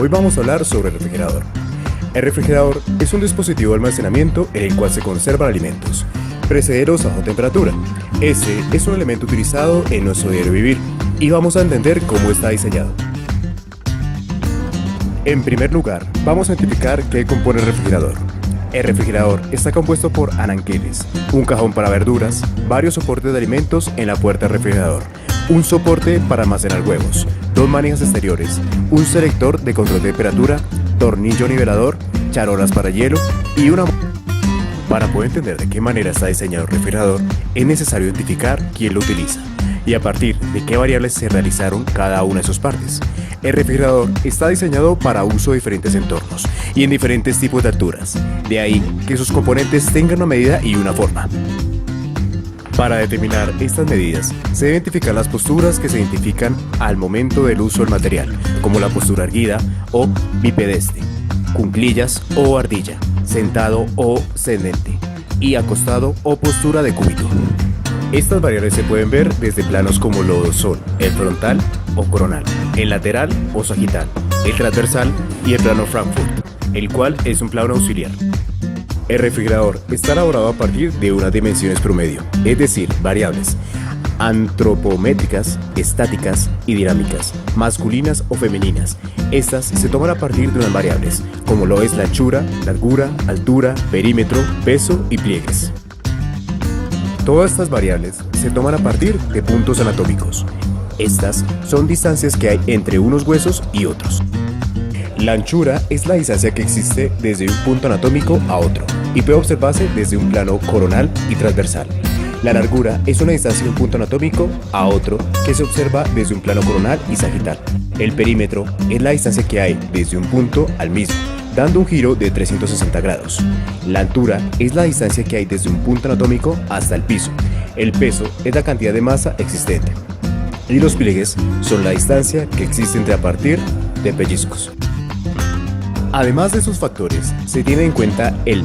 Hoy vamos a hablar sobre el refrigerador. El refrigerador es un dispositivo de almacenamiento en el cual se conservan alimentos, precederos a baja temperatura. Este es un elemento utilizado en nuestro diario vivir y vamos a entender cómo está diseñado. En primer lugar, vamos a identificar qué compone el refrigerador. El refrigerador está compuesto por anaqueles, un cajón para verduras, varios soportes de alimentos en la puerta del refrigerador, un soporte para almacenar huevos, dos manijas exteriores, un selector de control de temperatura, tornillo nivelador, charolas para hielo y una... Para poder entender de qué manera está diseñado el refrigerador, es necesario identificar quién lo utiliza y a partir de qué variables se realizaron cada una de sus partes. El refrigerador está diseñado para uso de diferentes entornos y en diferentes tipos de alturas, de ahí que sus componentes tengan una medida y una forma. Para determinar estas medidas, se deben identificar las posturas que se identifican al momento del uso del material, como la postura erguida o bipedeste, cuclillas o ardilla, sentado o sedente y acostado o postura de cúbito. Estas variables se pueden ver desde planos como lo son el frontal o coronal, el lateral o sagital, el transversal y el plano Frankfurt, el cual es un plano auxiliar. El refrigerador está elaborado a partir de unas dimensiones promedio, es decir, variables antropométricas, estáticas y dinámicas, masculinas o femeninas. Estas se toman a partir de unas variables, como lo es la anchura, largura, altura, perímetro, peso y pliegues. Todas estas variables se toman a partir de puntos anatómicos. Estas son distancias que hay entre unos huesos y otros. La anchura es la distancia que existe desde un punto anatómico a otro y puede observarse desde un plano coronal y transversal. La largura es una distancia de un punto anatómico a otro que se observa desde un plano coronal y sagital. El perímetro es la distancia que hay desde un punto al mismo, dando un giro de 360 grados. La altura es la distancia que hay desde un punto anatómico hasta el piso. El peso es la cantidad de masa existente. Y los pliegues son la distancia que existe entre a partir de pellizcos. Además de esos factores, se tiene en cuenta el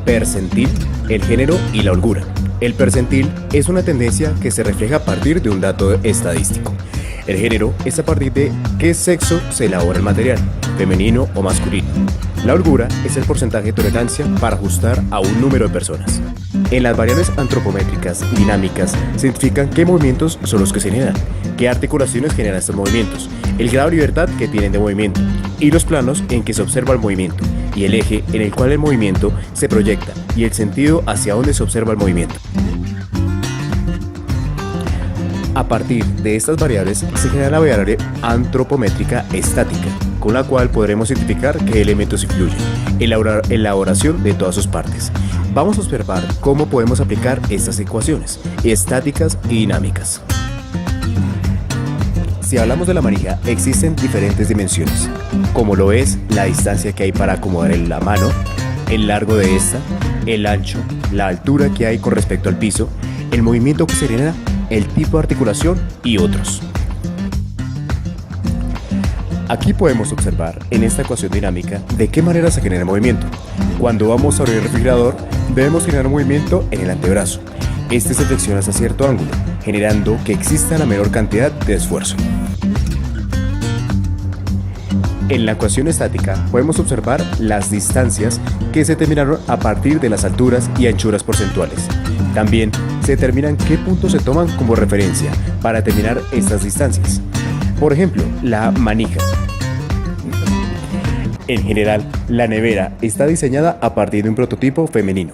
percentil, el género y la holgura. El percentil es una tendencia que se refleja a partir de un dato estadístico. El género es a partir de qué sexo se elabora el material, femenino o masculino. La holgura es el porcentaje de tolerancia para ajustar a un número de personas. En las variables antropométricas dinámicas se identifican qué movimientos son los que se generan, qué articulaciones generan estos movimientos, el grado de libertad que tienen de movimiento y los planos en que se observa el movimiento y el eje en el cual el movimiento se proyecta y el sentido hacia donde se observa el movimiento. A partir de estas variables se genera la variable antropométrica estática, con la cual podremos identificar qué elementos influyen en la elaboración de todas sus partes. Vamos a observar cómo podemos aplicar estas ecuaciones estáticas y dinámicas. Si hablamos de la manija, existen diferentes dimensiones, como lo es la distancia que hay para acomodar la mano, el largo de esta, el ancho, la altura que hay con respecto al piso, el movimiento que se genera, el tipo de articulación y otros. Aquí podemos observar en esta ecuación dinámica de qué manera se genera el movimiento. Cuando vamos a abrir el refrigerador, debemos generar un movimiento en el antebrazo. Este se flexiona hacia cierto ángulo, generando que exista la menor cantidad de esfuerzo. En la ecuación estática podemos observar las distancias que se determinaron a partir de las alturas y anchuras porcentuales. También se determinan qué puntos se toman como referencia para determinar estas distancias. Por ejemplo, la manija. En general, la nevera está diseñada a partir de un prototipo femenino.